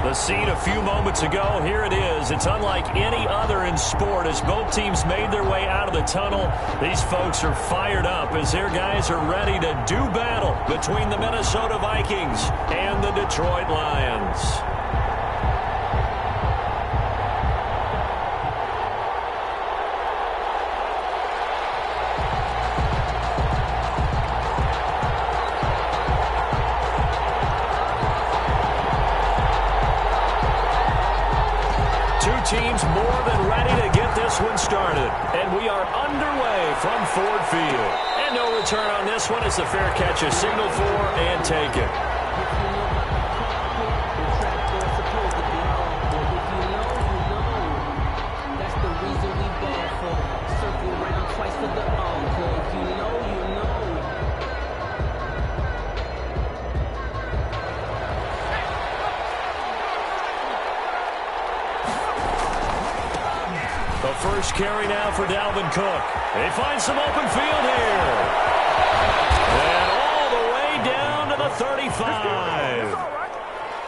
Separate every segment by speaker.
Speaker 1: The scene a few moments ago, here it is. It's unlike any other in sport. As both teams made their way out of the tunnel, these folks are fired up as their guys are ready to do battle between the Minnesota Vikings and the Detroit Lions. Teams more than ready to get this one started. And we are underway from Ford Field. And no return on this one as the fair catch is signaled for and taken.
Speaker 2: That's the reason we ball for. Circle around twice for the encore. If you know, you know.
Speaker 1: The first carry now for Dalvin Cook. They find some open field here. And all the way down to the 35.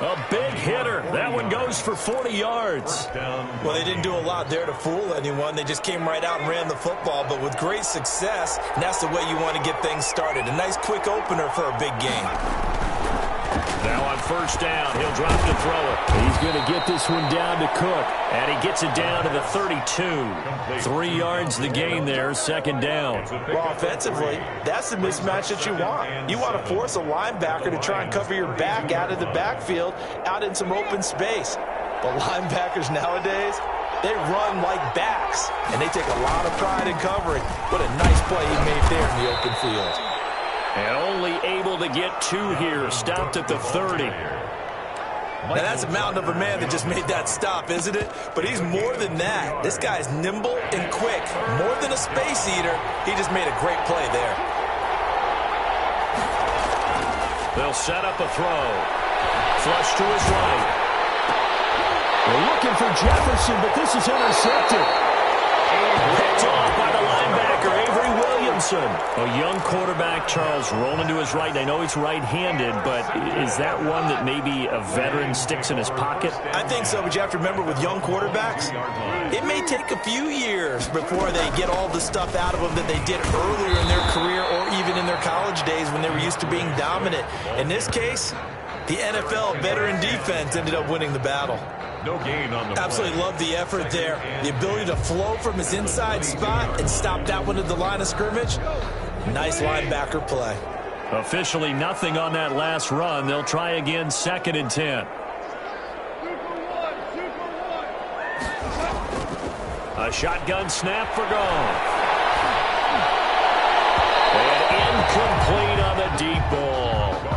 Speaker 1: A big hitter. That one goes for 40 yards.
Speaker 3: Well, they didn't do a lot there to fool anyone. They just came right out and ran the football, but with great success, and that's the way you want to get things started. A nice quick opener for a big game.
Speaker 1: Now on first down, he'll drop to throw it. He's going to get this one down to Cook, and he gets it down to the 32. 3 yards the gain there, second down.
Speaker 3: Well, offensively, that's the mismatch that you want. You want to force a linebacker to try and cover your back out of the backfield, out in some open space. But linebackers nowadays, they run like backs, and they take a lot of pride in covering. What a nice play he made there in the open field.
Speaker 1: And only able to get 2 here, stopped at the 30.
Speaker 3: Now, that's a mountain of a man that just made that stop, isn't it? But he's more than that. This guy's nimble and quick. More than a space eater, he just made a great play there.
Speaker 1: They'll set up a throw. Flush to his right. They're looking for Jefferson, but this is intercepted. Picked off by the linebacker, Avery Williamson. A young quarterback, Charles, rolling to his right. I know he's right-handed, but is that one that maybe a veteran sticks in his pocket?
Speaker 3: I think so, but you have to remember with young quarterbacks, it may take a few years before they get all the stuff out of them that they did earlier in their career or even in their college days when they were used to being dominant. In this case, the NFL veteran defense ended up winning the battle.
Speaker 4: No gain on the
Speaker 3: Absolutely love the effort there. The ability to flow from his inside spot and stop that one at the line of scrimmage. Nice linebacker play.
Speaker 1: Officially nothing on that last run. They'll try again, 2nd and 10. A shotgun snap for Goff. And incomplete on the deep ball.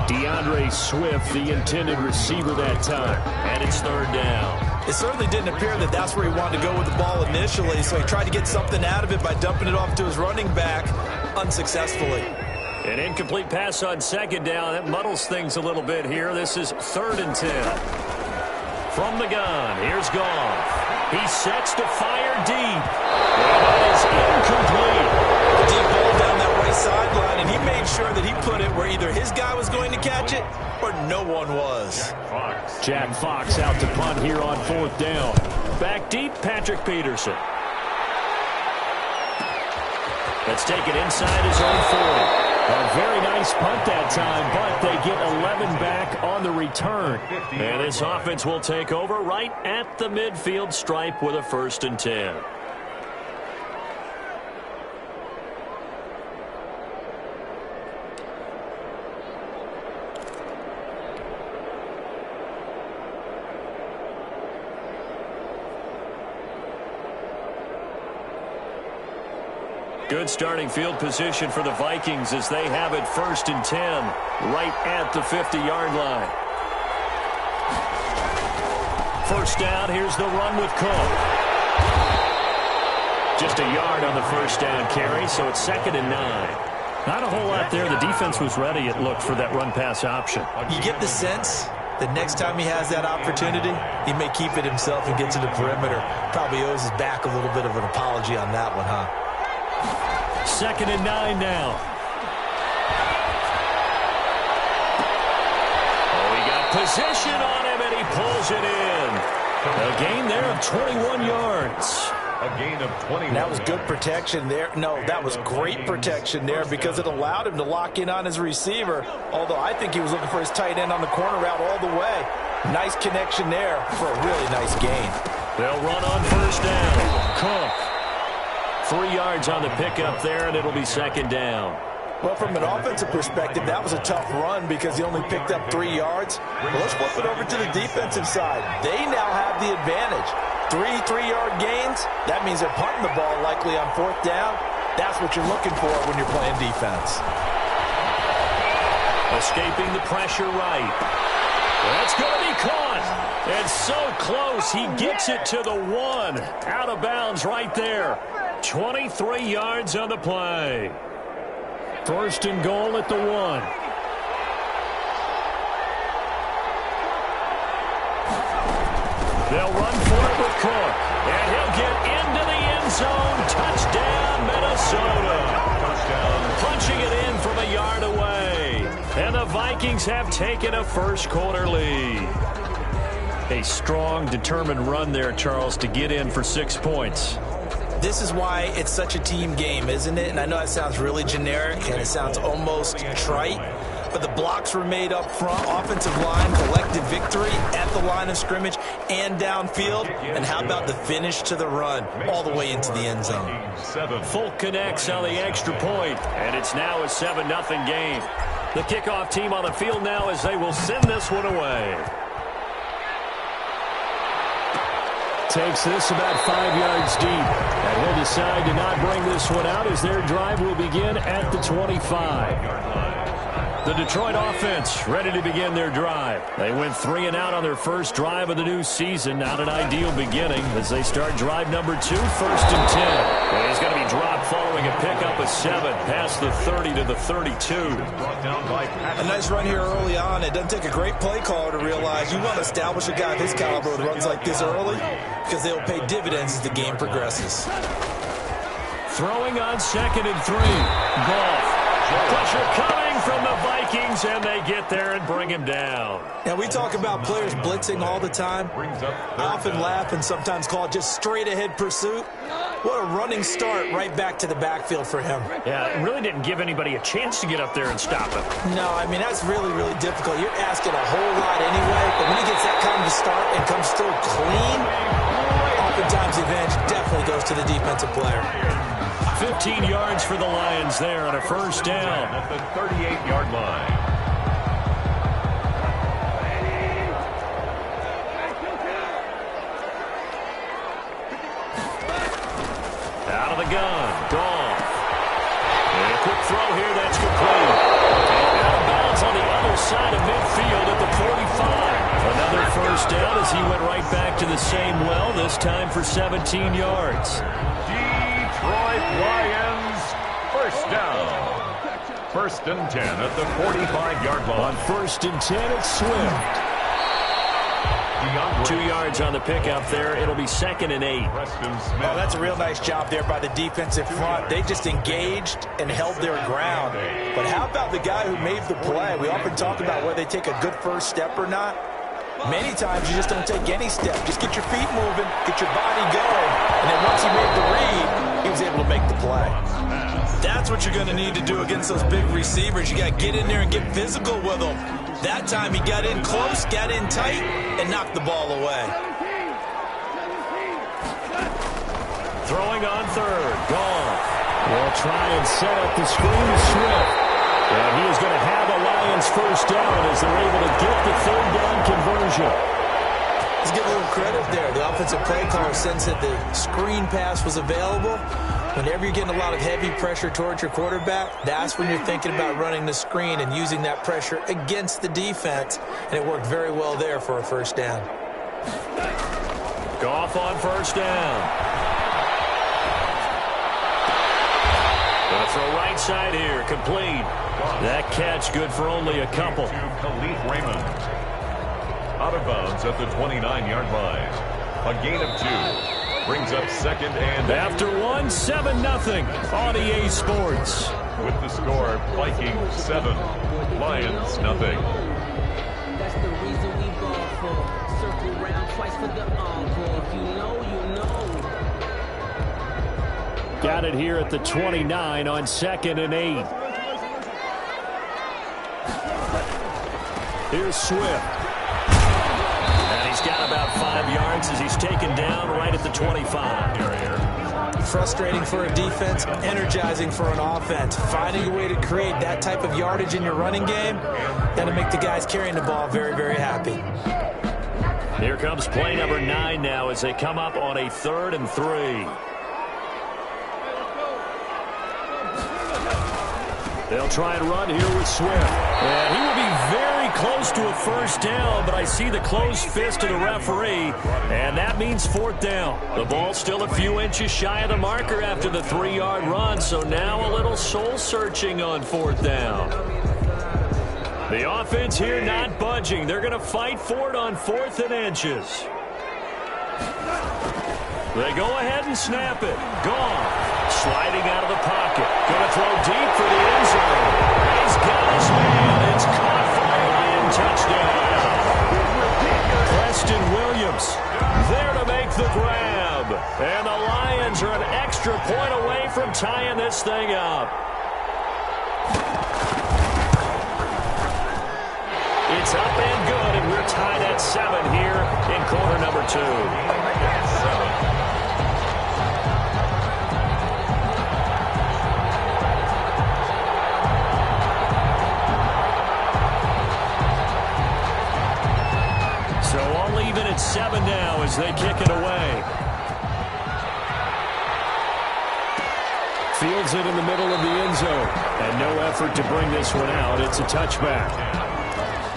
Speaker 1: DeAndre Swift, the intended receiver that time. And it's 3rd down.
Speaker 3: It certainly didn't appear that that's where he wanted to go with the ball initially, so he tried to get something out of it by dumping it off to his running back unsuccessfully.
Speaker 1: An incomplete pass on 2nd down. That muddles things a little bit here. This is 3rd and 10. From the gun, here's Goff. He sets to fire deep. And that is incomplete.
Speaker 3: A deep ball down that right sideline, and he made sure that he put it where either his guy was going to catch it or no one was.
Speaker 1: Jack Fox out to punt here on 4th down. Back deep, Patrick Peterson. Let's take it inside his own 40. A very nice punt that time, but they get 11 back on the return. And this offense will take over right at the midfield stripe with a 1st and 10. Good starting field position for the Vikings as they have it 1st and 10 right at the 50-yard line. First down, here's the run with Cook. Just a yard on the first down carry, so it's 2nd and 9. Not a whole lot there. The defense was ready, it looked, for that run-pass option.
Speaker 3: You get the sense that next time he has that opportunity, he may keep it himself and get to the perimeter. Probably owes his back a little bit of an apology on that one, huh?
Speaker 1: 2nd and 9 now. Oh, he got position on him, and he pulls it in. A gain there of 21 yards.
Speaker 4: A gain of 20.
Speaker 3: That was good protection there. No, that was great protection there because it allowed him to lock in on his receiver, although I think he was looking for his tight end on the corner route all the way. Nice connection there for a really nice gain.
Speaker 1: They'll run on first down. Cook. 3 yards on the pickup there, and it'll be second down.
Speaker 3: Well, from an offensive perspective, that was a tough run because he only picked up 3 yards. Well, let's flip it over to the defensive side. They now have the advantage. 3-3-yard gains, that means they're punting the ball likely on fourth down. That's what you're looking for when you're playing defense.
Speaker 1: Escaping the pressure right. That's going to be caught. And so close, he gets it to the 1. Out of bounds right there. 23 yards on the play. First and goal at the 1. They'll run for it with Cook. And he'll get into the end zone. Touchdown, Minnesota. Punching it in from a yard away. And the Vikings have taken a first-quarter lead. A strong, determined run there, Charles, to get in for 6 points.
Speaker 3: This is why it's such a team game, isn't it? And I know that sounds really generic and it sounds almost trite, but the blocks were made up front. Offensive line, collective victory at the line of scrimmage and downfield. And how about the finish to the run all the way into the end zone?
Speaker 1: Folk connects on the extra point, and it's now a 7-0 game. The kickoff team on the field now as they will send this one away. Takes this about 5 yards deep. And he'll decide to not bring this one out as their drive will begin at the 25. The Detroit offense ready to begin their drive. They went 3 and out on their first drive of the new season. Not an ideal beginning as they start drive number 2, first and 10. And he's going to be dropped following a pickup of 7 past the 30 to the 32.
Speaker 3: A nice run here early on. It doesn't take a great play caller to realize you want to establish a guy of his caliber with runs like this early because they'll pay dividends as the game progresses.
Speaker 1: Throwing on 2nd and 3. Goff. Pressure coming from the Vikings, and they get there and bring him down.
Speaker 3: Now, we talk about players blitzing all the time. I often laugh and sometimes call it just straight-ahead pursuit. What a running start right back to the backfield for him.
Speaker 1: Yeah, it really didn't give anybody a chance to get up there and stop him.
Speaker 3: No, I mean, that's really, really difficult. You're asking a whole lot anyway, but when he gets that kind of start and comes through clean, oftentimes the advantage definitely goes to the defensive player.
Speaker 1: 15 yards for the Lions there on a first down
Speaker 4: at the 38-yard line.
Speaker 1: Out of the gun, Goff. And a quick throw here, that's complete. And out of bounds on the other side of midfield at the 45. Another first down as he went right back to the same well, this time for 17 yards.
Speaker 4: Detroit Lions, first down. First and 10 at the 45-yard line.
Speaker 1: On first and 10, it's Swift. 2 yards on the pickup there. It'll be 2nd and 8.
Speaker 3: Oh, that's a real nice job there by the defensive front. They just engaged and held their ground. But how about the guy who made the play? We often talk about whether they take a good first step or not. Many times you just don't take any step. Just get your feet moving, get your body going. And then once he made the read, he was able to make the play. That's what you're going to need to do against those big receivers. You got to get in there and get physical with them. That time he got in close, got in tight, and knocked the ball away.
Speaker 1: Throwing on third. Goff will try and set up the screen to Swift. And he is going to have a Lions first down as they're able to get the third down conversion.
Speaker 3: Let's give a little credit there. The offensive play caller sensed that the screen pass was available. Whenever you're getting a lot of heavy pressure towards your quarterback, that's when you're thinking about running the screen and using that pressure against the defense. And it worked very well there for a first down.
Speaker 1: Goff on first down. Gonna throw right side here, complete. That catch good for only a couple.
Speaker 4: Khalif Raymond. Out of bounds at the 29-yard line. A gain of 2. Brings up 2nd and...
Speaker 1: After 1, 7-0 on EA Sports.
Speaker 4: With the score, Vikings 7, Lions 0.
Speaker 2: That's the reason we ball for. twice for the encore. If you know, you know.
Speaker 1: Got it here at the 29 on 2nd and 8. Here's Swift. And he's got about 5 yards as he's taken down right at the 25.
Speaker 3: Frustrating for a defense, energizing for an offense. Finding a way to create that type of yardage in your running game, that'll make the guys carrying the ball very, very happy.
Speaker 1: Here comes play number 9 now as they come up on a 3rd and 3. They'll try and run here with Swift. And he will be very close to a first down, but I see the closed fist of the referee, and that means 4th down. The ball's still a few inches shy of the marker after the 3-yard run, so now a little soul-searching on 4th down. The offense here not budging. They're going to fight for it on 4th and inches. They go ahead and snap it. Gone. Sliding out of the pocket. Going to throw deep for the end zone. He's got his man. It's caught for a Lion touchdown. Preston Williams there to make the grab. And the Lions are an extra point away from tying this thing up. It's up and good, and we're tied at 7 here in quarter number 2. So all even at 7 now as they kick it away. Fields it in the middle of the end zone. And no effort to bring this one out. It's a touchback.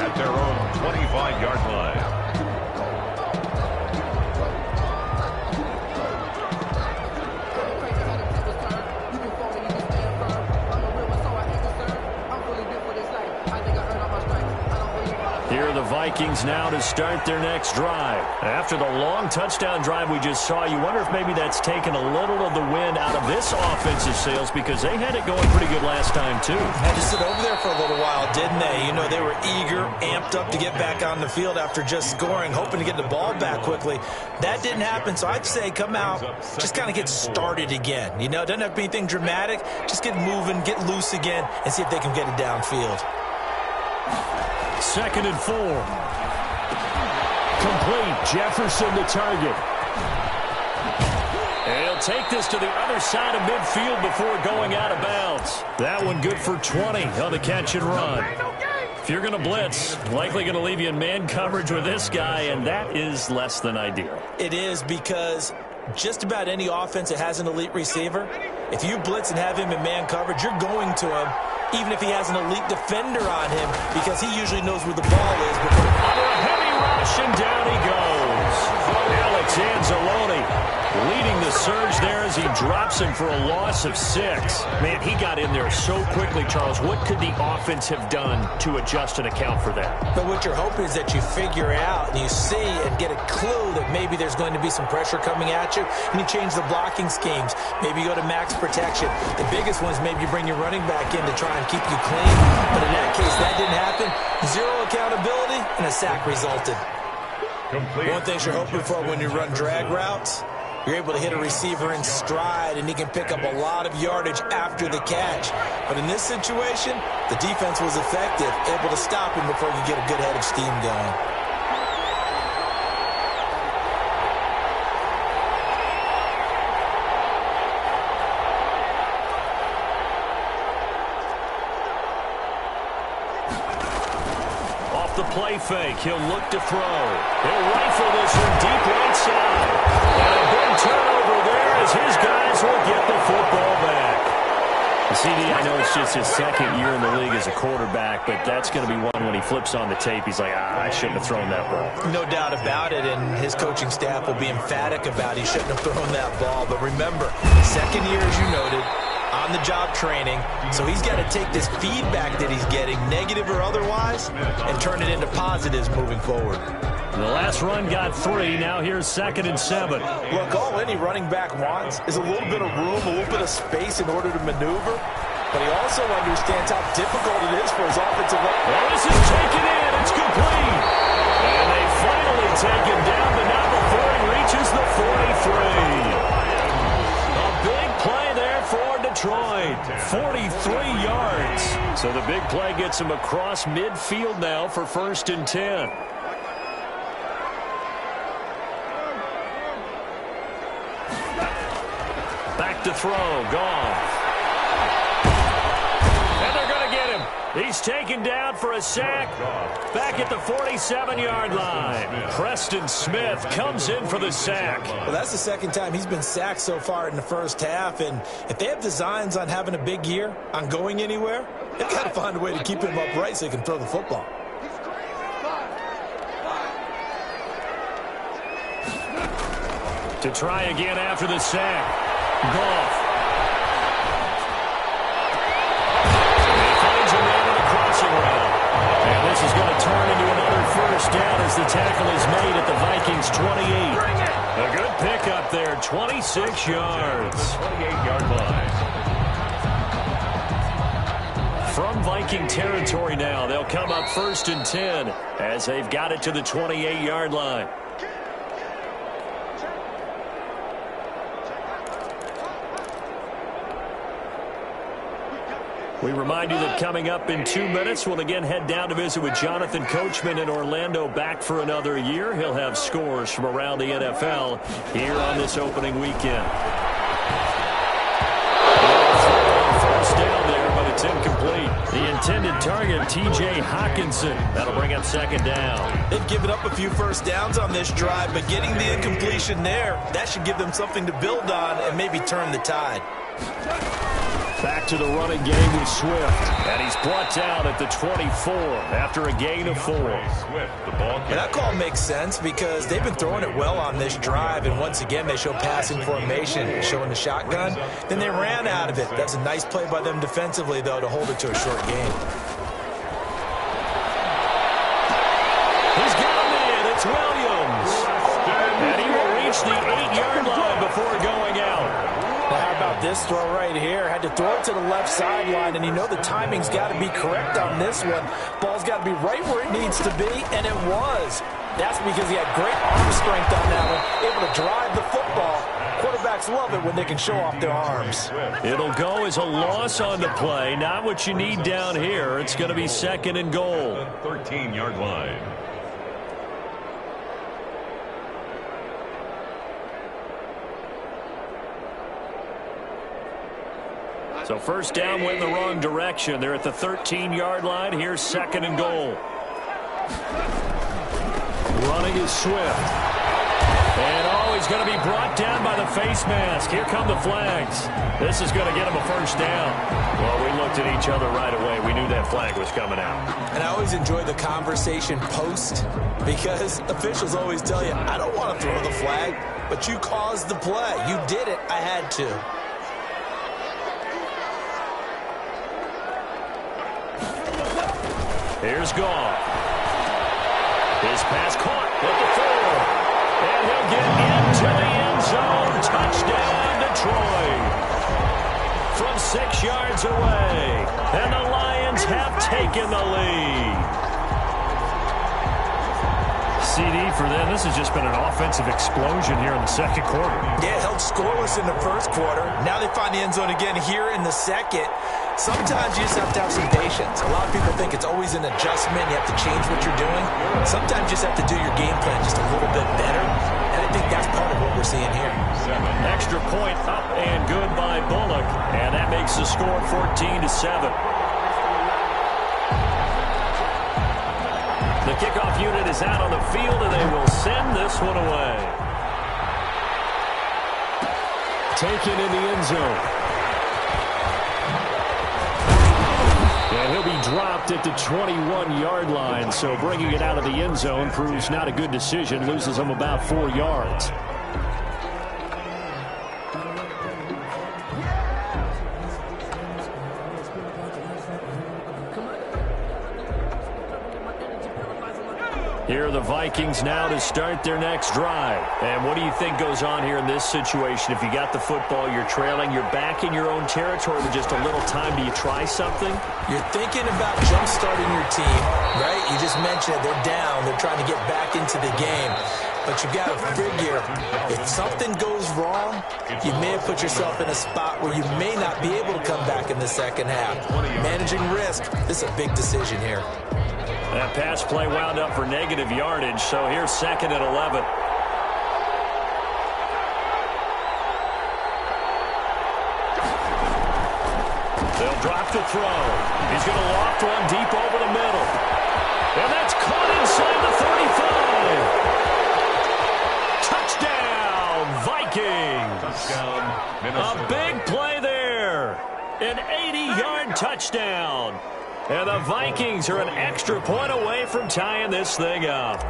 Speaker 4: At their own 25-yard line.
Speaker 1: Here are the Vikings now to start their next drive. After the long touchdown drive we just saw, you wonder if maybe that's taken a little of the wind out of this offensive sails because they had it going pretty good last time, too.
Speaker 3: Had to sit over there for a little while, didn't they? You know, they were eager, amped up to get back on the field after just scoring, hoping to get the ball back quickly. That didn't happen, so I'd say come out, just kind of get started again. You know, it doesn't have to be anything dramatic. Just get moving, get loose again, and see if they can get it downfield.
Speaker 1: 2nd and 4. Complete. Jefferson the target. And he'll take this to the other side of midfield before going out of bounds. That one good for 20 on the catch and run. If you're going to blitz, likely going to leave you in man coverage with this guy, and that is less than ideal.
Speaker 3: It is because just about any offense that has an elite receiver, if you blitz and have him in man coverage, you're going to him, even if he has an elite defender on him, because he usually knows where the ball is.
Speaker 1: Under a heavy rush, and down he goes. Alex Anzalone leading the surge there as he drops him for a loss of 6. Man, he got in there so quickly, Charles. What could the offense have done to adjust and account for that?
Speaker 3: But what you're hoping is that you figure out and you see and get a clue that maybe there's going to be some pressure coming at you, and you change the blocking schemes. Maybe you go to max protection. The biggest one is maybe you bring your running back in to try and keep you clean. But in that case, that didn't happen. 0 accountability, and a sack resulted.
Speaker 4: Complete.
Speaker 3: One thing you're hoping for when you run drag routes, you're able to hit a receiver in stride, and he can pick up a lot of yardage after the catch. But in this situation, the defense was effective, able to stop him before you get a good head of steam going.
Speaker 1: The play fake. He'll look to throw. He'll rifle this one deep right side. And a big turnover there as his guys will get the football back. CD, I know it's just his 2nd year in the league as a quarterback, but that's going to be one when he flips on the tape. He's like, I shouldn't have thrown that ball.
Speaker 3: No doubt about it, and his coaching staff will be emphatic about he shouldn't have thrown that ball. But remember, 2nd year, as you noted, on-the-job training, so he's got to take this feedback that he's getting, negative or otherwise, and turn it into positives moving forward.
Speaker 1: The last run got 3. Now here's 2nd and 7.
Speaker 3: Look, all any running back wants is a little bit of room, a little bit of space in order to maneuver, but he also understands how difficult it is for his offensive line.
Speaker 1: Well, this is taken in. It's complete. And they finally take him down to Detroit. 43 yards. So the big play gets him across midfield now for 1st and 10. Back to throw. Goff. And they're going to get him. He's taken down for a sack back at the 47-yard line. Preston Smith comes in for the sack.
Speaker 3: Well, that's the second time he's been sacked so far in the first half. And if they have designs on having a big year, on going anywhere, they've got to find a way to keep him upright so he can throw the football.
Speaker 1: To try again after the sack. Goff. And this is going to turn into another first down as the tackle is made at the Vikings 28. A good pickup there, 26 yards.
Speaker 4: 28-yard line.
Speaker 1: From Viking territory now, they'll come up 1st and 10 as they've got it to the 28-yard line. We remind you that coming up in 2 minutes, we'll again head down to visit with Jonathan Coachman in Orlando, back for another year. He'll have scores from around the NFL here on this opening weekend. First down there, but it's incomplete. The intended target, T.J. Hawkinson. That'll bring up 2nd down.
Speaker 3: They've given up a few first downs on this drive, but getting the incompletion there, that should give them something to build on and maybe turn the tide.
Speaker 1: Back to the running game with Swift. And he's brought down at the 24 after a gain of 4.
Speaker 3: And that call makes sense because they've been throwing it well on this drive. And once again, they show passing formation, showing the shotgun. Then they ran out of it. That's a nice play by them defensively, though, to hold it to a short gain.
Speaker 1: He's got him in. It's Williams. And he will reach the 8-yard line before going out.
Speaker 3: How about this throw right here? Had to throw it to the left sideline, and you know the timing's got to be correct on this one. Ball's got to be right where it needs to be, and it was. That's because he had great arm strength on that one, able to drive the football. Quarterbacks love it when they can show off their arms.
Speaker 1: It'll go as a loss on the play. Not what you need down here. It's going to be 2nd and goal.
Speaker 4: 13-yard line.
Speaker 1: So first down went in the wrong direction. They're at the 13-yard line. Here's 2nd and goal. Running is Swift. And he's going to be brought down by the face mask. Here come the flags. This is going to get him a first down. Well, we looked at each other right away. We knew that flag was coming out.
Speaker 3: And I always enjoy the conversation post because officials always tell you, I don't want to throw the flag, but you caused the play. You did it. I had to.
Speaker 1: Here's Goff. His pass caught at the 4. And he'll get into the end zone. Touchdown, Detroit. From 6 yards away. And the Lions have taken the lead. CD for them. This has just been an offensive explosion here in the second quarter.
Speaker 3: Yeah, held scoreless in the first quarter. Now they find the end zone again here in the second. Sometimes you just have to have some patience. A lot of people think it's always an adjustment. You have to change what you're doing. Sometimes you just have to do your game plan just a little bit better. And I think that's part of what we're seeing here.
Speaker 1: Extra point up and good by Bullock. And that makes the score 14-7. The kickoff unit is out on the field, and they will send this one away. Taken in the end zone. And he'll be dropped at the 21-yard line, so bringing it out of the end zone proves not a good decision. Loses him about 4 yards. Here are the Vikings now to start their next drive. And what do you think goes on here in this situation? If you got the football, you're trailing, you're back in your own territory with just a little time. Do you try something?
Speaker 3: You're thinking about jump-starting your team, right? You just mentioned it. They're down. They're trying to get back into the game. But you got to figure, if something goes wrong, you may have put yourself in a spot where you may not be able to come back in the second half. Managing risk, this is a big decision here.
Speaker 1: That pass play wound up for negative yardage, so here's 2nd and 11. They'll drop the throw. He's going to loft one deep over the middle. And that's caught inside the 35. Touchdown, Vikings.
Speaker 4: Touchdown, Minnesota.
Speaker 1: A big play there. An 80-yard touchdown. And the Vikings are an extra point away from tying this thing up.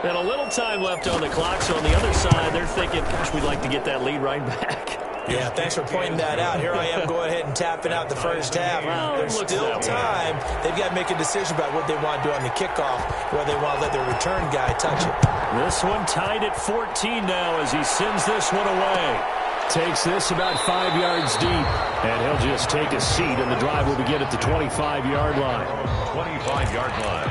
Speaker 1: And a little time left on the clock, so on the other side, they're thinking, gosh, we'd like to get that lead right back.
Speaker 3: Yeah, thanks for pointing that out. Here I am going ahead and tapping out the first half.
Speaker 1: Well,
Speaker 3: There's still time. They've got to make a decision about what they want to do on the kickoff, whether they want to let their return guy touch it.
Speaker 1: This one tied at 14 now as he sends this one away. Takes this about 5 yards deep, and he'll just take a seat, and the drive will begin at the 25-yard line.
Speaker 4: 25-yard line.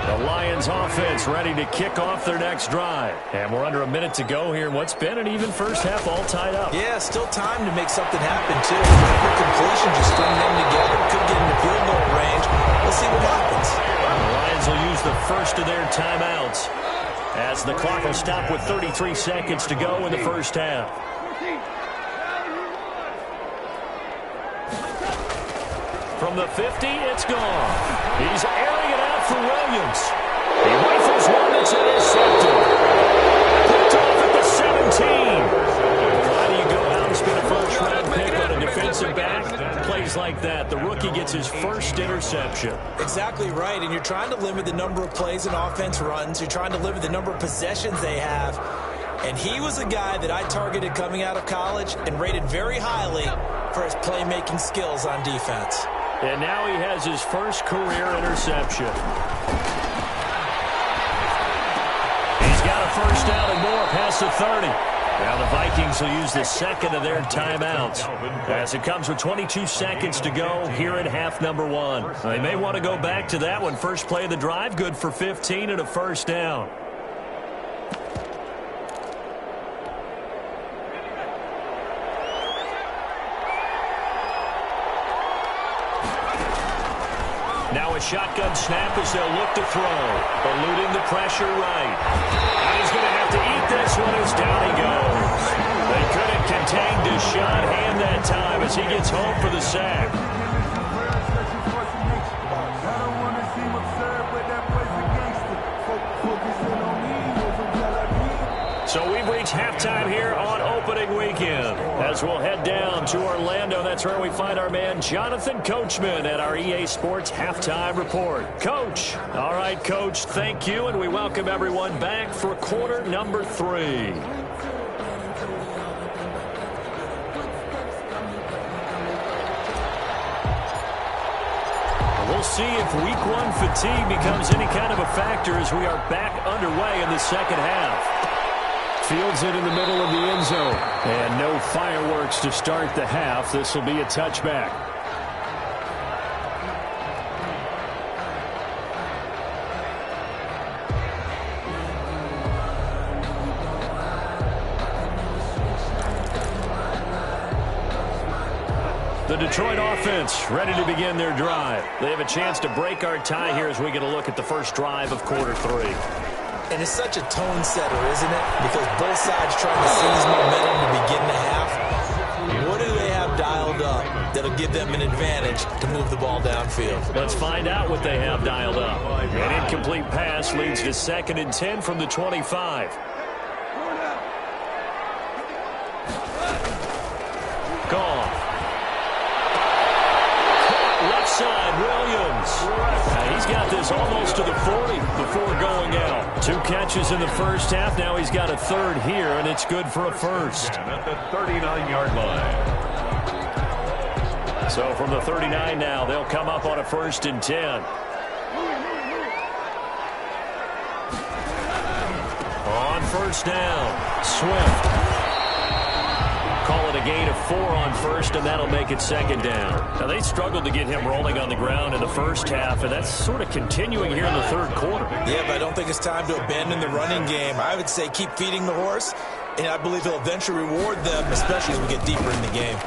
Speaker 1: The Lions offense ready to kick off their next drive. And we're under a minute to go here in what's been an even first half, all tied up.
Speaker 3: Yeah, still time to make something happen, too. Good completion, just string them together. Could get into field goal range. Let's see what happens.
Speaker 1: The Lions will use the first of their timeouts, as the clock will stop with 33 seconds to go in the first half. From the 50, it's gone. He's airing it out for Williams. He rifles one that's intercepted. Picked off at the 17. How do you go out and spend a first-round pick on a defensive back? Plays like that, the rookie gets his first interception.
Speaker 3: Exactly right, and you're trying to limit the number of plays an offense runs. You're trying to limit the number of possessions they have. And he was a guy that I targeted coming out of college and rated very highly for his playmaking skills on defense.
Speaker 1: And now he has his first career interception. He's got a first down and more past the 30. Now the Vikings will use the second of their timeouts as it comes with 22 seconds to go here in half number one. They may want to go back to that one. First play of the drive, good for 15 and a first down. Now a shotgun snap as they'll look to throw. Eluding the pressure right. And he's going to have to eat this one as down he goes. They couldn't contain Deshaun Hand that time as he gets home for the sack. So we've reached halftime here on opening weekend. As we'll head down to Orlando, that's where we find our man Jonathan Coachman at our EA Sports Halftime Report. Coach. All right, Coach, thank you, and we welcome everyone back for quarter number 3. We'll see if week 1 fatigue becomes any kind of a factor as we are back underway in the second half. Fields it in the middle of the end zone. And no fireworks to start the half. This will be a touchback. The Detroit offense ready to begin their drive. They have a chance to break our tie here as we get a look at the first drive of quarter 3.
Speaker 3: And it's such a tone setter, isn't it? Because both sides trying to seize momentum to begin the half. What do they have dialed up that'll give them an advantage to move the ball downfield?
Speaker 1: Let's find out what they have dialed up. An incomplete pass leads to 2nd and 10 from the 25. Gone. Left side, Williams. He's got this almost to the 40 before going out. 2 catches in the first half. Now he's got a third here, and it's good for a first.
Speaker 4: At the 39-yard line.
Speaker 1: So from the 39 now, they'll come up on a 1st and 10. On first down, Swift. Call it a gain of 4 on first, and that'll make it second down. Now, they struggled to get him rolling on the ground in the first half, and that's sort of continuing here in the third quarter.
Speaker 3: Yeah, but I don't think it's time to abandon the running game. I would say keep feeding the horse, and I believe he'll eventually reward them, especially as we get deeper in the game.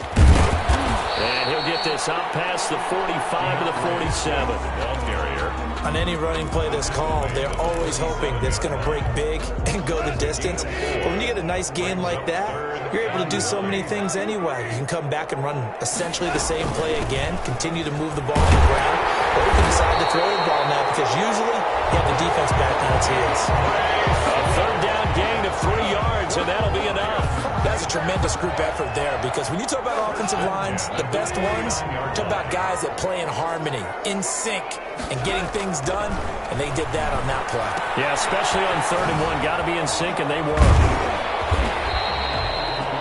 Speaker 1: And he'll get this up past the 45 to the 47.
Speaker 4: Ball carrier.
Speaker 3: On any running play that's called, they're always hoping that it's going to break big and go the distance. But when you get a nice gain like that, you're able to do so many things anyway. You can come back and run essentially the same play again, continue to move the ball on the ground, or you can decide to throw the ball now because usually you have the defense back on its heels.
Speaker 1: A third down gain of 3 yards, and that'll be enough.
Speaker 3: That's a tremendous group effort there because when you talk about offensive lines, the best ones, talk about guys that play in harmony, in sync, and getting things done, and they did that on that play.
Speaker 1: Yeah, especially on 3rd and 1. Got to be in sync, and they were.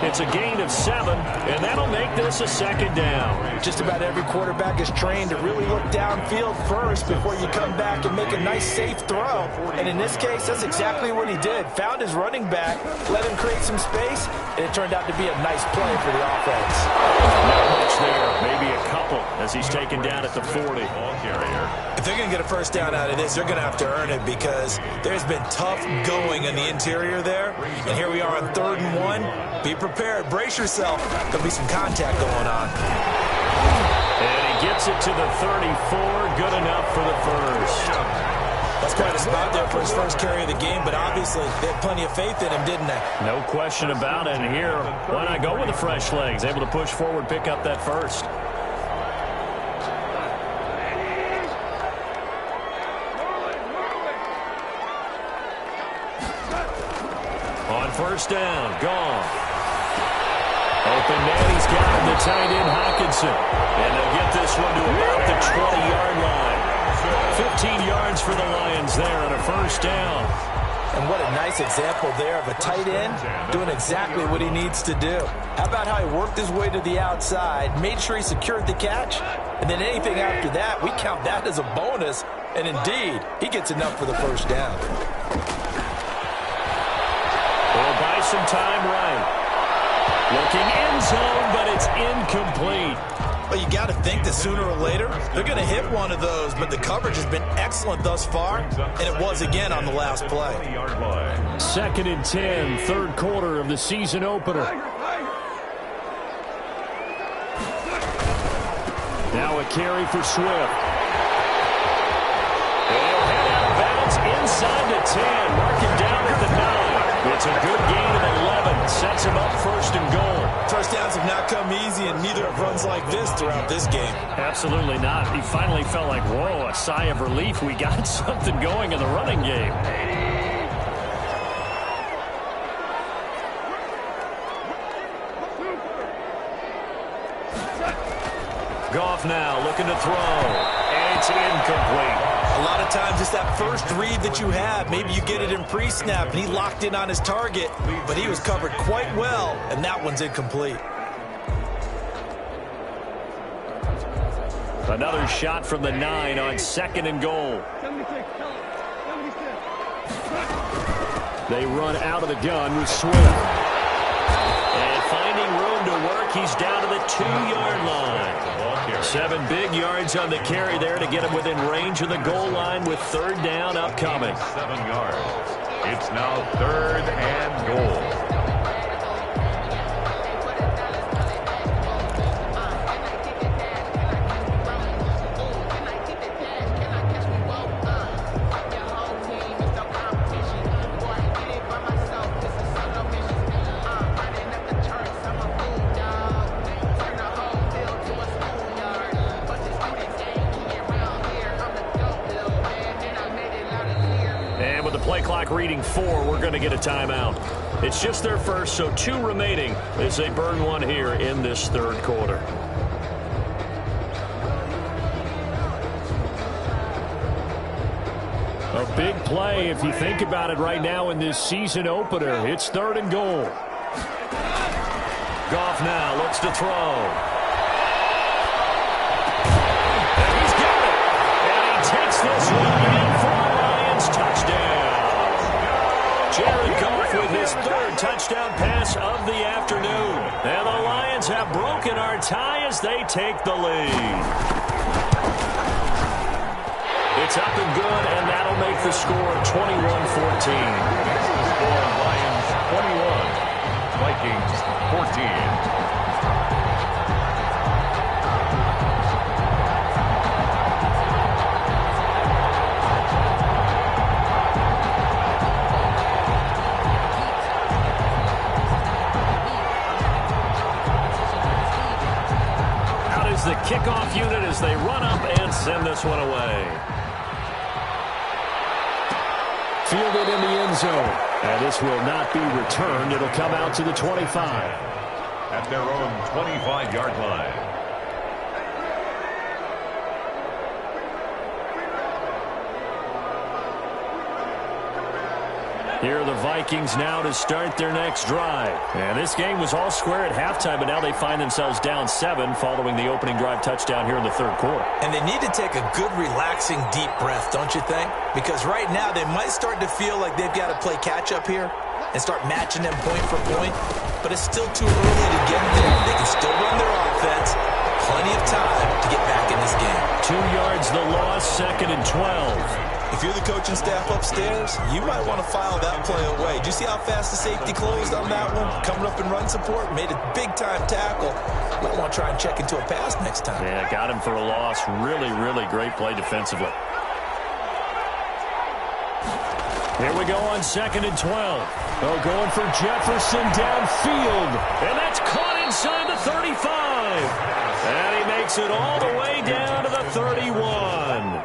Speaker 1: It's a gain of 7, and that'll make this a second down.
Speaker 3: Just about every quarterback is trained to really look downfield first before you come back and make a nice, safe throw. And in this case, that's exactly what he did. Found his running back, let him create some space, and it turned out to be a nice play for the offense.
Speaker 1: Not much there, maybe a couple, as he's taken down at the 40.
Speaker 4: Ball carrier.
Speaker 3: If they're going to get a first down out of this, they're going to have to earn it because there's been tough going in the interior there. And here we are on 3rd and 1. Be prepared. Brace yourself. There'll be some contact going on.
Speaker 1: And he gets it to the 34. Good enough for the first.
Speaker 3: That's quite a spot there for his first carry of the game, but obviously they had plenty of faith in him, didn't they?
Speaker 1: No question about it. And here, why not go with the fresh legs? Able to push forward, pick up that first. On first down, gone. Open man, he's got him, the tight end, Hawkinson. And they'll get this one to about the 20-yard line. 15 yards for the Lions there on a first down.
Speaker 3: And what a nice example there of a tight end doing exactly what he needs to do. How about how he worked his way to the outside, made sure he secured the catch, and then anything after that, we count that as a bonus. And indeed, he gets enough for the first down.
Speaker 1: We'll buy some time right. Looking end zone, but it's incomplete.
Speaker 3: Well, you got to think that sooner or later, they're going to hit one of those, but the coverage has been excellent thus far, and it was again on the last play.
Speaker 1: 2nd and 10, 3rd quarter of the season opener. Now a carry for Swift. They'll head out of bounds inside the 10, mark it down at the 9. It's a good gain of 11. Sets him up 1st and goal.
Speaker 3: First downs have not come easy, and neither have runs like this throughout this game.
Speaker 1: Absolutely not. He finally felt like, whoa, a sigh of relief. We got something going in the running game. Goff now looking to throw, and it's incomplete.
Speaker 3: A lot of times it's that first read that you have. Maybe you get it in pre-snap, and he locked in on his target, but he was covered quite well, and that one's incomplete.
Speaker 1: Another shot from the 9 on 2nd and goal. They run out of the gun with Swift. And finding room to work, he's down to the 2-yard line. 7 big yards on the carry there to get him within range of the goal line with 3rd down upcoming.
Speaker 4: 7 yards. It's now 3rd and goal.
Speaker 1: Reading 4, we're going to get a timeout. It's just their first, so 2 remaining as they burn one here in this 3rd quarter. A big play if you think about it right now in this season opener. It's 3rd and goal. Goff now looks to throw. And he's got it. And he takes this one in for a Lions touchdown. Jared his third touchdown pass of the afternoon. And the Lions have broken our tie as they take the lead. It's up and good, and that'll make the score 21-14.
Speaker 4: Score Lions 21, Vikings 14.
Speaker 1: The kickoff unit as they run up and send this one away. Fielded in the end zone. And this will not be returned. It'll come out to the 25.
Speaker 4: At their own 25-yard line.
Speaker 1: Here are the Vikings now to start their next drive. And this game was all square at halftime, but now they find themselves down 7 following the opening drive touchdown here in the third quarter.
Speaker 3: And they need to take a good, relaxing, deep breath, don't you think? Because right now they might start to feel like they've got to play catch-up here and start matching them point for point. But it's still too early to get there. They can still run their offense. Plenty of time to get back in this game.
Speaker 1: 2 yards the loss, 2nd and 12.
Speaker 3: If you're the coaching staff upstairs, you might want to file that play away. Did you see how fast the safety closed on that one? Coming up in run support, made a big-time tackle. Might want to try and check into a pass next time.
Speaker 1: Yeah, got him for a loss. Really, really great play defensively. Here we go on 2nd and 12. Oh, going for Jefferson downfield. And that's caught inside the 35. And he makes it all the way down to the 31.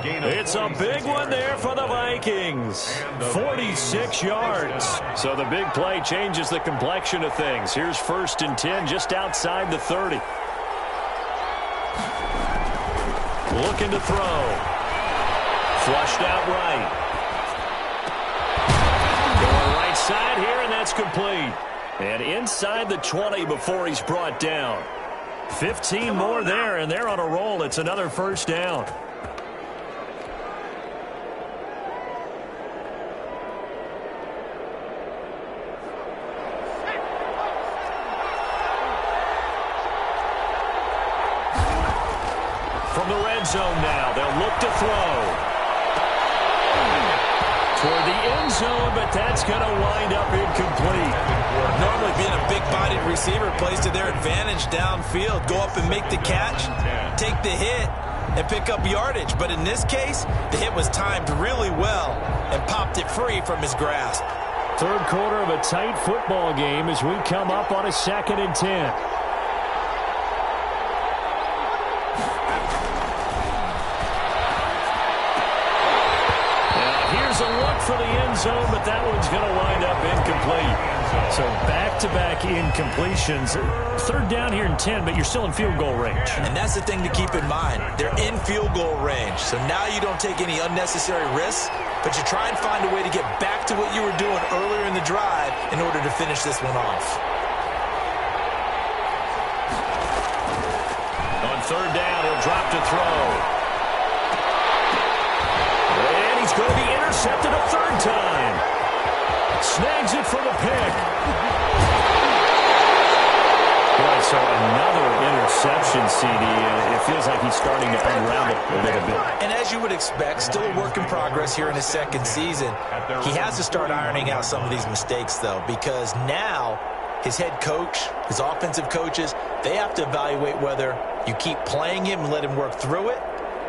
Speaker 1: It's a big one there for the Vikings. 46 yards. So the big play changes the complexion of things. Here's 1st and 10 just outside the 30. Looking to throw. Flushed out right. Going right side here, and that's complete. And inside the 20 before he's brought down. 15 more there, and they're on a roll. It's another 1st down. From the red zone now, they'll look to throw. Toward the end zone, but that's going to wind up incomplete.
Speaker 3: Normally being a big-bodied receiver plays to their advantage downfield. Go up and make the catch, take the hit, and pick up yardage. But in this case, the hit was timed really well and popped it free from his grasp.
Speaker 1: Third quarter of a tight football game as we come up on a 2nd and 10. A look for the end zone, but that one's going to wind up incomplete. So back-to-back incompletions. 3rd down here and 10, but you're still in field goal range.
Speaker 3: And that's the thing to keep in mind. They're in field goal range. So now you don't take any unnecessary risks, but you try and find a way to get back to what you were doing earlier in the drive in order to finish this one off.
Speaker 1: On 3rd down, he'll drop to throw. He's going to be intercepted a 3rd time. Snags it for the pick. Boy, so another interception, CD. It feels like he's starting to unravel a little bit.
Speaker 3: And as you would expect, still a work in progress here in his 2nd season. He has to start ironing out some of these mistakes, though, because now his head coach, his offensive coaches, they have to evaluate whether you keep playing him and let him work through it,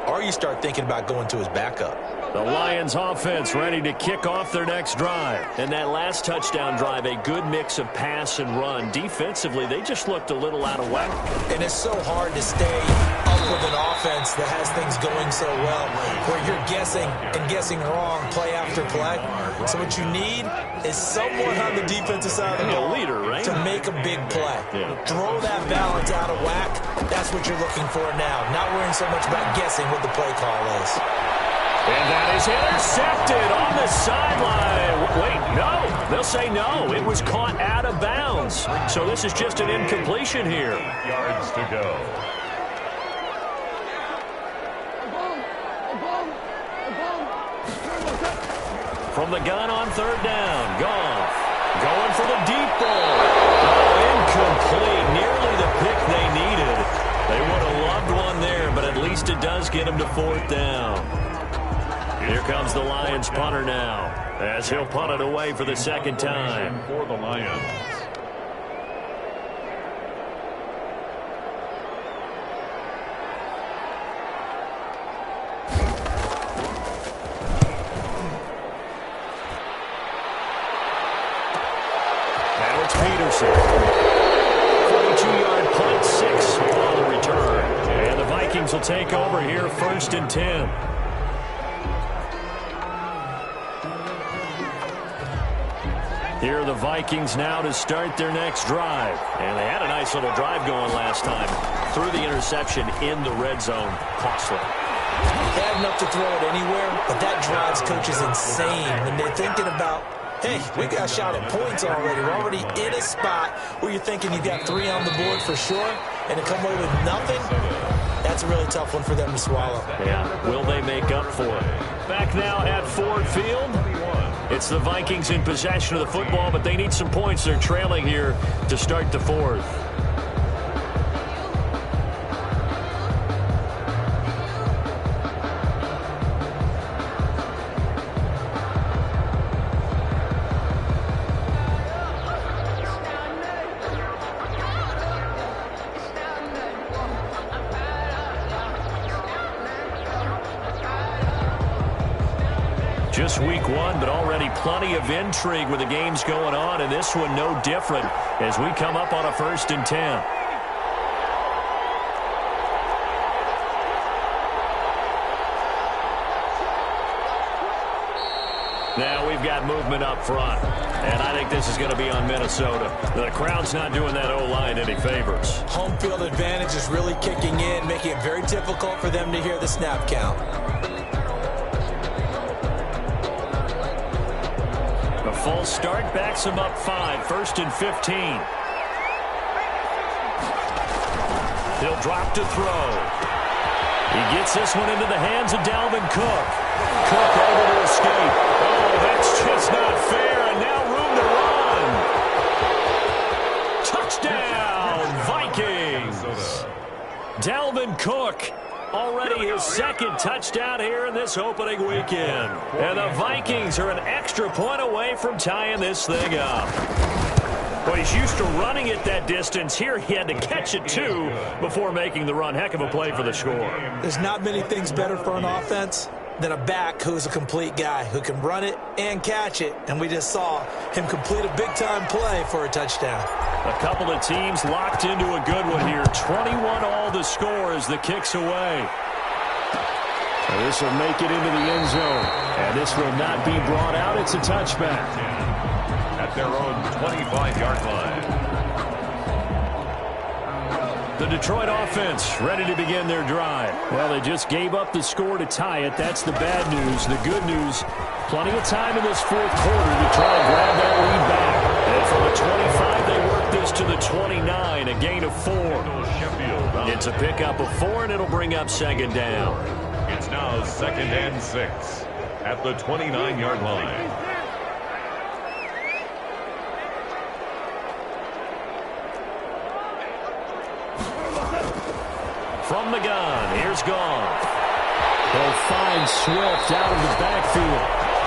Speaker 3: or you start thinking about going to his backup.
Speaker 1: The Lions offense ready to kick off their next drive. And that last touchdown drive, a good mix of pass and run. Defensively, they just looked a little out of whack.
Speaker 3: And it's so hard to stay up with an offense that has things going so well, where you're guessing and guessing wrong play after play. So what you need is someone on the defensive side of the ball,
Speaker 1: leader, right?
Speaker 3: to make a big play.
Speaker 1: Yeah.
Speaker 3: Throw that balance out of whack. That's what you're looking for now. Not worrying so much about guessing what the play call is.
Speaker 1: And that is intercepted on the sideline. Wait, no. They'll say no. It was caught out of bounds. So this is just an incompletion here.
Speaker 4: 8 yards to go.
Speaker 1: From the gun on 3rd down, Goff. Going for the deep ball. Oh, incomplete. Nearly the pick they needed. They would have loved one there, but at least it does get them to 4th down. Here comes the Lions punter now, as he'll punt it away for the second time.
Speaker 4: For the Lions.
Speaker 1: Now it's Peterson. 42-yard punt, 6 on the return. And the Vikings will take over here, 1st and 10. Here are the Vikings now to start their next drive. And they had a nice little drive going last time. Threw the interception in the red zone. Costly.
Speaker 3: They had enough to throw it anywhere, but that drives coaches insane when they're thinking about, hey, we got a shot at points already. We're already in a spot where you're thinking you got 3 on the board for sure, and to come away with nothing, that's a really tough one for them to swallow.
Speaker 1: Yeah, will they make up for it? Back now at Ford Field. It's the Vikings in possession of the football, but they need some points. They're trailing here to start the 4th. Just week 1, but already plenty of intrigue with the games going on, and this one no different as we come up on a 1st and 10. Now we've got movement up front, and I think this is going to be on Minnesota. The crowd's not doing that O-line any favors.
Speaker 3: Home field advantage is really kicking in, making it very difficult for them to hear the snap count.
Speaker 1: Full start backs him up 5, 1st and 15. He'll drop to throw. He gets this one into the hands of Dalvin Cook. Cook able to escape. Oh, that's just not fair, and now room to run. Touchdown, Vikings. Dalvin Cook. Already his 2nd touchdown here in this opening weekend. And the Vikings are an extra point away from tying this thing up. Well, he's used to running it that distance. Here he had to catch it, too, before making the run. Heck of a play for the score.
Speaker 3: There's not many things better for an offense than a back who's a complete guy, who can run it and catch it. And we just saw him complete a big-time play for a touchdown.
Speaker 1: A couple of teams locked into a good one here. 21 all the score as the kick's away. And this will make it into the end zone. And this will not be brought out. It's a touchback.
Speaker 4: At their own 25-yard line.
Speaker 1: The Detroit offense ready to begin their drive. Well, they just gave up the score to tie it. That's the bad news. The good news, plenty of time in this 4th quarter to try and grab that lead back. And from the 25, they work this to the 29, a gain of 4. It's a pickup of 4, and it'll bring up 2nd down.
Speaker 4: It's now 2nd and 6 at the 29-yard line.
Speaker 1: From the gun, here's Goff. He'll find Swift out of the backfield.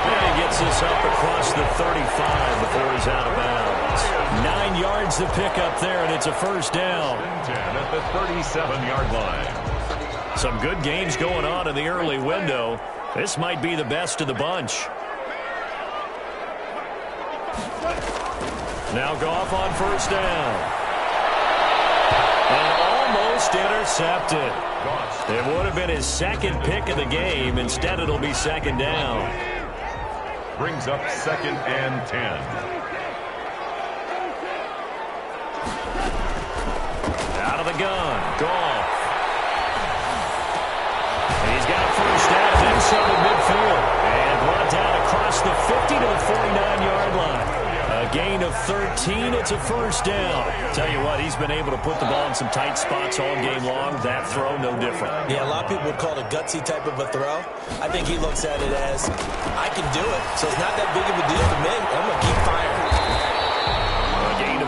Speaker 1: And he gets this up across the 35 before he's out of bounds. 9 yards to pick up there, and it's a 1st down.
Speaker 4: 10 at the 37-yard line.
Speaker 1: Some good games going on in the early window. This might be the best of the bunch. Now Goff on 1st down. And almost intercepted. It would have been his 2nd pick of the game. Instead, it'll be 2nd down.
Speaker 4: Brings up 2nd and 10.
Speaker 1: Out of the gun, Goff. And he's got 1st down inside the midfield. And brought down across the 50 to the 49-yard line. A gain of 13. It's a 1st down. Tell you what, he's been able to put the ball in some tight spots all game long. That throw, no different.
Speaker 3: Yeah, a lot of people would call it a gutsy type of a throw. I think he looks at it as, I can do it, so it's not that big of a deal to me. I'm going to keep firing.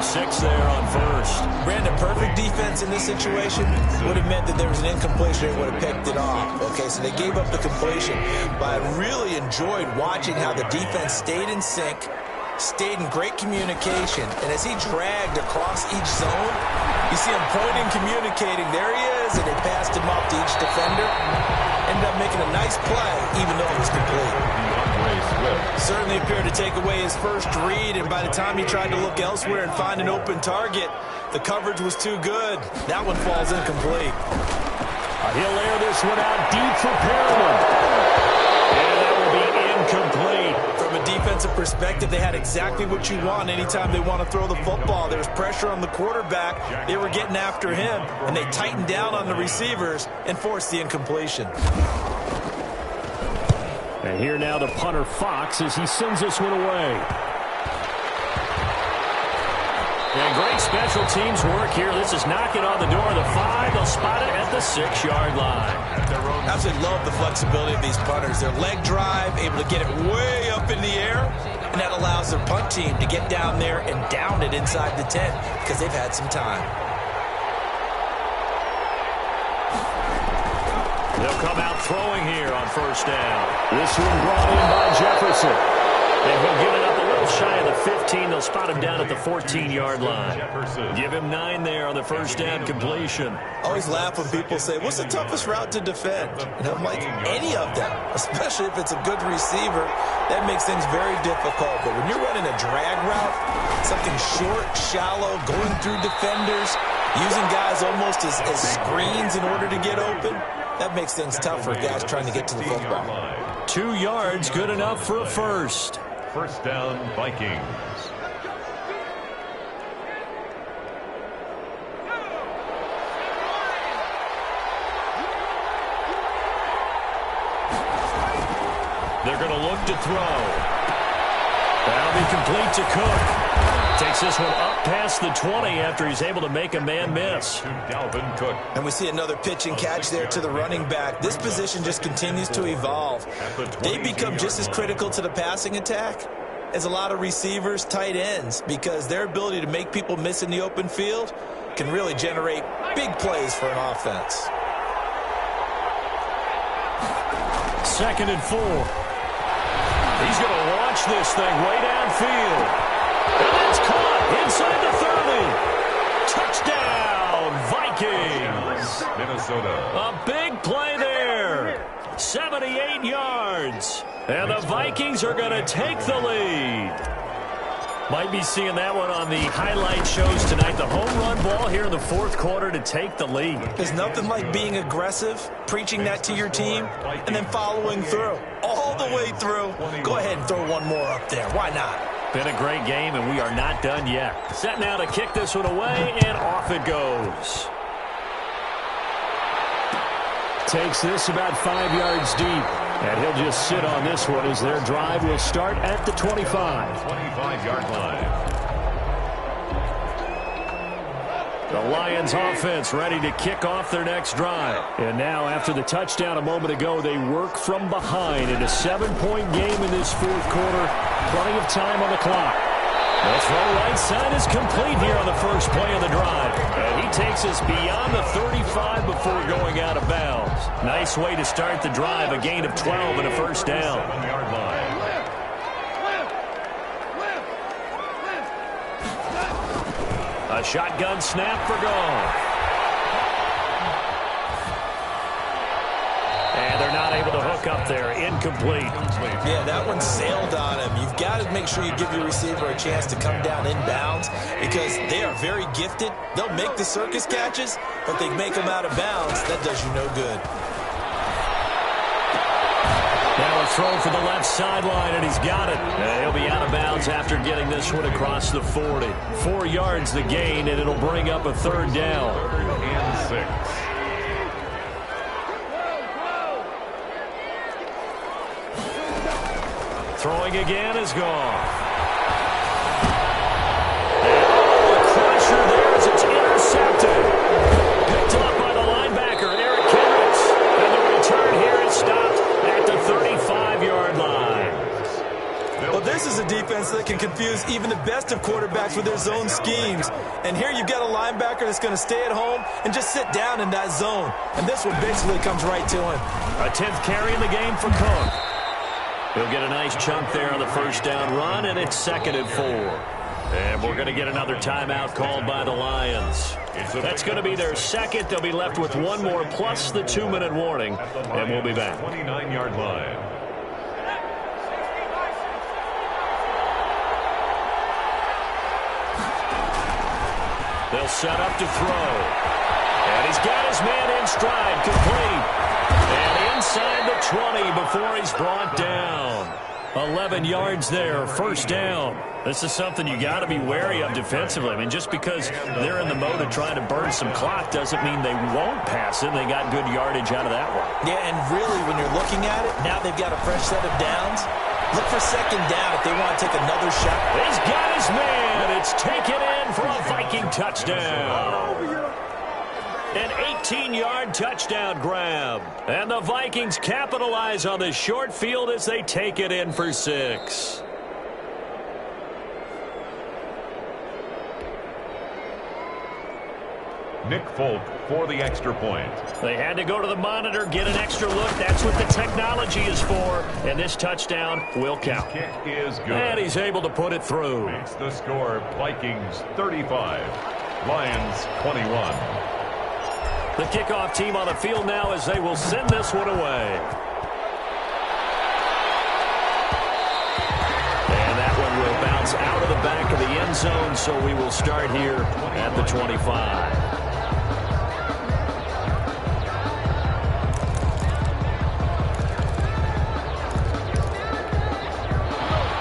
Speaker 1: 6 there on first.
Speaker 3: Brandon, perfect defense in this situation would have meant that there was an incompletion. They would have picked it off. Okay, so they gave up the completion. But I really enjoyed watching how the defense stayed in sync, stayed in great communication, and as he dragged across each zone, you see him pointing, communicating. There he is, and they passed him off to each defender. Ended up making a nice play, even though it was complete. Certainly appeared to take away his first read, and by the time he tried to look elsewhere and find an open target, the coverage was too good. That one falls incomplete.
Speaker 1: He'll air this one out deep for Perriman. And that will be incomplete.
Speaker 3: From a defensive perspective, they had exactly what you want anytime they want to throw the football. There was pressure on the quarterback. They were getting after him, and they tightened down on the receivers and forced the incompletion.
Speaker 1: And here now the punter Fox as he sends this one away. And great special teams work here. This is knocking on the door of the 5. They'll spot it at the 6-yard line.
Speaker 3: Absolutely love the flexibility of these punters. Their leg drive, able to get it way up in the air, and that allows their punt team to get down there and down it inside the 10 because they've had some time.
Speaker 1: They'll come out throwing here on first down. This one brought in by Jefferson. And he'll get it up a little shy of the 15. They'll spot him down at the 14-yard line. Give him 9 there on the first down completion.
Speaker 3: I always laugh when people say, what's the toughest route to defend? And I'm like, any of them, especially if it's a good receiver. That makes things very difficult. But when you're running a drag route, something short, shallow, going through defenders, using guys almost as screens in order to get open, that makes things tough for guys trying to get to the football.
Speaker 1: 2 yards, good enough for a first.
Speaker 4: First down, Vikings.
Speaker 1: They're going to look to throw. That'll be complete to Cook. Takes this one up past the 20 after he's able to make a man miss.
Speaker 4: To Dalvin Cook.
Speaker 3: And we see another pitch and catch there to the running back. This position just continues to evolve. They become just as critical to the passing attack as a lot of receivers, tight ends, because their ability to make people miss in the open field can really generate big plays for an offense.
Speaker 1: 2nd and 4. He's going to launch this thing way downfield. And that's caught inside the 30. Touchdown, Vikings.
Speaker 4: Minnesota.
Speaker 1: A big play there. 78 yards. And the Vikings are going to take the lead. Might be seeing that one on the highlight shows tonight. The home run ball here in the 4th quarter to take the lead.
Speaker 3: There's nothing like being aggressive, preaching that to your team, and then following through. All the way through. Go ahead and throw one more up there. Why not?
Speaker 1: Been a great game, and we are not done yet. Set now to kick this one away, and off it goes. Takes this about 5 yards deep, and he'll just sit on this one as their drive will start at the 25.
Speaker 4: 25-yard line.
Speaker 1: The Lions offense ready to kick off their next drive. And now after the touchdown a moment ago, they work from behind in a 7-point game in this 4th quarter. Plenty of time on the clock. The throw right side is complete here on the first play of the drive. And he takes us beyond the 35 before going out of bounds. Nice way to start the drive, a gain of 12 and a first down.
Speaker 4: 7-yard line.
Speaker 1: A shotgun snap for Goff. And they're not able to hook up there. Incomplete.
Speaker 3: Yeah, that one sailed on him. You've got to make sure you give your receiver a chance to come down inbounds because they are very gifted. They'll make the circus catches, but they make them out of bounds. That does you no good.
Speaker 1: Now a throw for the left sideline, and he's got it. And he'll be out of bounds after getting this one across the 40. 4 yards the gain, and it'll bring up a 3rd down.
Speaker 4: 3rd and 6.
Speaker 1: Throwing again is gone. Oh, a crusher there as it's intercepted. Picked up by the linebacker, Eric Kendricks. And the return here is stopped at the 35-yard line.
Speaker 3: Well, this is a defense that can confuse even the best of quarterbacks with their zone schemes. And here you've got a linebacker that's going to stay at home and just sit down in that zone. And this one basically comes right to him.
Speaker 1: A 10th carry in the game for Cook. He'll get a nice chunk there on the first down run, and it's 2nd and 4. And we're going to get another timeout called by the Lions. That's going to be their second. They'll be left with one more plus the 2-minute warning, and we'll be back.
Speaker 4: 29-yard line.
Speaker 1: They'll set up to throw. And he's got his man in stride, complete. And inside the 20 before he's brought down. 11 yards there, first down. This is something you got to be wary of defensively. I mean, just because they're in the mode of trying to burn some clock doesn't mean they won't pass it. They got good yardage out of that one.
Speaker 3: Yeah, and really, when you're looking at it, now they've got a fresh set of downs. Look for second down if they want to take another shot.
Speaker 1: He's got his man. It's taken in for a Viking touchdown. An 18-yard touchdown grab. And the Vikings capitalize on this short field as they take it in for 6.
Speaker 4: Nick Folk for the extra point.
Speaker 1: They had to go to the monitor, get an extra look. That's what the technology is for. And this touchdown will count.
Speaker 4: His kick is good.
Speaker 1: And he's able to put it through.
Speaker 4: Makes the score Vikings 35, Lions 21.
Speaker 1: The kickoff team on the field now as they will send this one away. And that one will bounce out of the back of the end zone, so we will start here at the 25.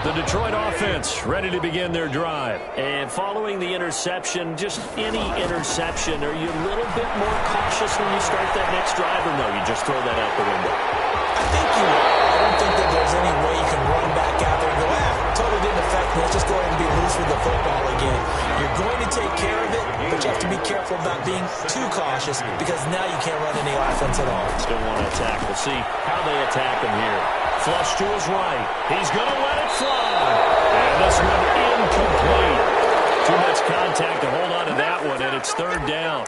Speaker 1: The Detroit offense ready to begin their drive. And following the interception, just any interception, are you a little bit more cautious when you start that next drive, or no, you just throw that out the window?
Speaker 3: I think you are. I don't think that there's any way you can run back out there and go, totally didn't affect me. Let's just go ahead and be loose with the football again. You're going to take care of it, but you have to be careful about being too cautious because now you can't run any offense at all.
Speaker 1: Still want to attack. We'll see how they attack him here. Flush to his right. He's going to let it fly. And this one incomplete. Too much contact to hold on to that one, and it's 3rd down.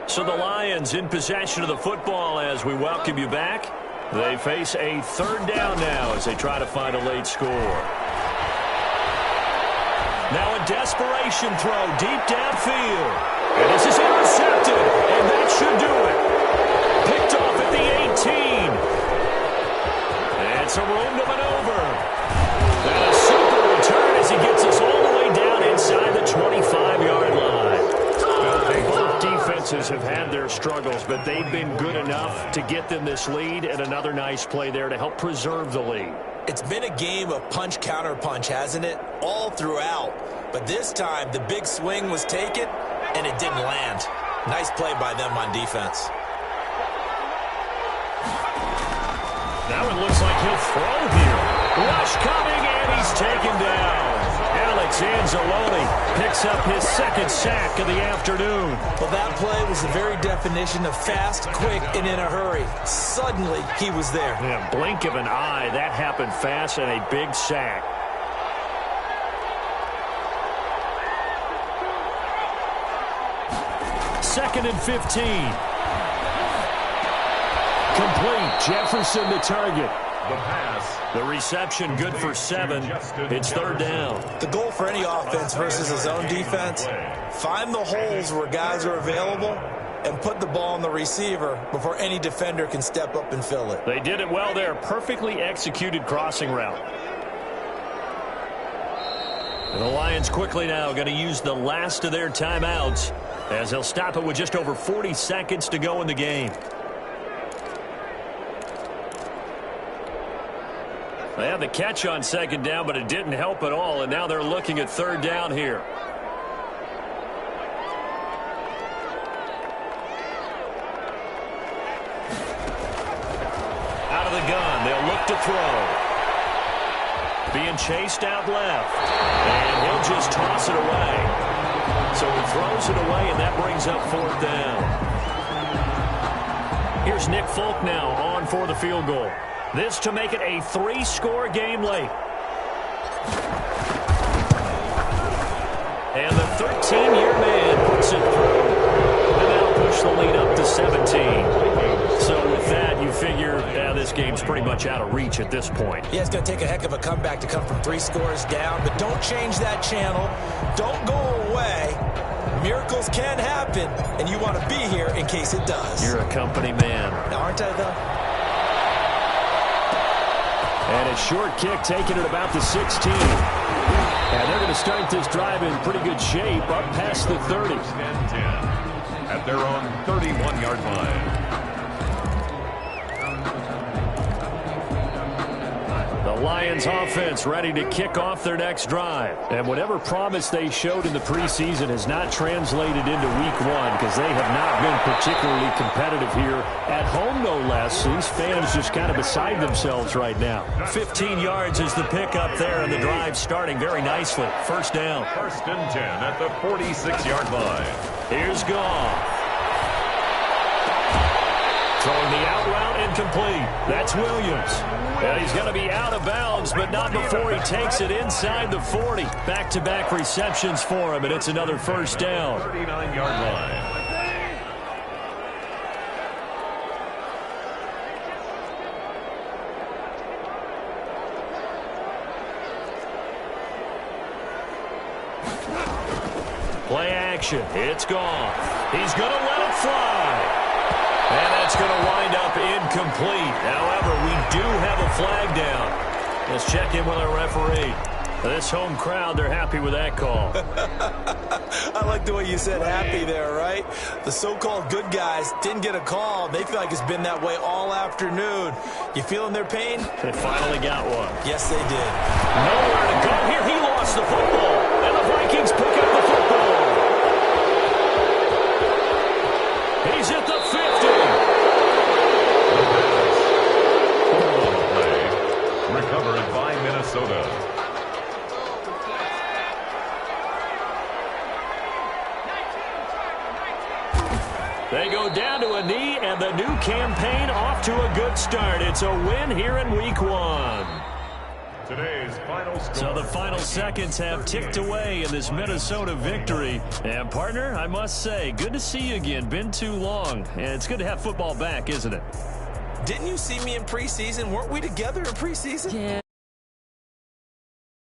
Speaker 1: So the Lions in possession of the football as we welcome you back. They face a 3rd down now as they try to find a late score. Now a desperation throw deep downfield. And this is intercepted, and that should do it. Picked off at the 18. And some room to maneuver. And a super return as he gets us all the way down inside the 25-yard line. Both defenses have had their struggles, but they've been good enough to get them this lead, and another nice play there to help preserve the lead.
Speaker 3: It's been a game of punch-counter-punch, hasn't it? All throughout. But this time, the big swing was taken, and it didn't land. Nice play by them on defense.
Speaker 1: Now it looks like he'll throw here. Rush coming, and he's taken down. Alex Anzalone picks up his 2nd sack of the afternoon.
Speaker 3: Well, that play was the very definition of fast, quick, and in a hurry. Suddenly, he was there.
Speaker 1: Yeah, blink of an eye. That happened fast, and a big sack. Second and 15. Complete. Jefferson the target.
Speaker 4: The pass.
Speaker 1: The reception good for 7. It's 3rd down.
Speaker 3: The goal for any offense versus his own defense, find the holes where guys are available and put the ball on the receiver before any defender can step up and fill it.
Speaker 1: They did it well there. Perfectly executed crossing route. And the Lions quickly now going to use the last of their timeouts as they'll stop it with just over 40 seconds to go in the game. They had the catch on 2nd down, but it didn't help at all, and now they're looking at 3rd down here. Out of the gun, they'll look to throw. Being chased out left, and he'll just toss it away. So he throws it away, and that brings up 4th down. Here's Nick Folk now on for the field goal. This to make it a 3-score game late. And the 13-year man puts it through. And that'll push the lead up to 17. So with that, you figure this game's pretty much out of reach at this point.
Speaker 3: Yeah, it's going to take a heck of a comeback to come from 3 scores down. But don't change that channel. Don't go away. Miracles can happen, and you want to be here in case it does.
Speaker 1: You're a company man.
Speaker 3: Now, aren't I, though?
Speaker 1: And a short kick taken at about the 16. And they're going to start this drive in pretty good shape up past the 30.
Speaker 4: 10-10 at their own 31-yard line.
Speaker 1: The Lions offense ready to kick off their next drive. And whatever promise they showed in the preseason has not translated into week 1 because they have not been particularly competitive here at home, no less. These fans just kind of beside themselves right now. 15 yards is the pickup there, and the drive starting very nicely. First down.
Speaker 4: 1st and 10 at the 46-yard line.
Speaker 1: Here's Goff. Throwing the out route incomplete. That's Williams. And he's going to be out of bounds, but not before he takes it inside the 40. Back-to-back receptions for him, and it's another first down.
Speaker 4: 39-yard line.
Speaker 1: Play action. It's gone. He's going to let it fly. And that's going to wind up incomplete. However, we do have a flag down. Let's check in with our referee. This home crowd, they're happy with that call.
Speaker 3: I like the way you said happy there, right? The so-called good guys didn't get a call. They feel like it's been that way all afternoon. You feeling their pain?
Speaker 1: They finally got one.
Speaker 3: Yes, they did.
Speaker 1: Nowhere to go here. He lost the football. And the Vikings pick up the football. He's at the 50.
Speaker 4: Recovered by Minnesota.
Speaker 1: They go down to a knee, and the new campaign off to a good start. It's a win here in week 1.
Speaker 4: Today's final score.
Speaker 1: So the final seconds have ticked away in this Minnesota victory. And, partner, I must say, good to see you again. Been too long. And it's good to have football back, isn't it?
Speaker 3: Didn't you see me in preseason? Weren't we together in preseason?
Speaker 2: Yeah.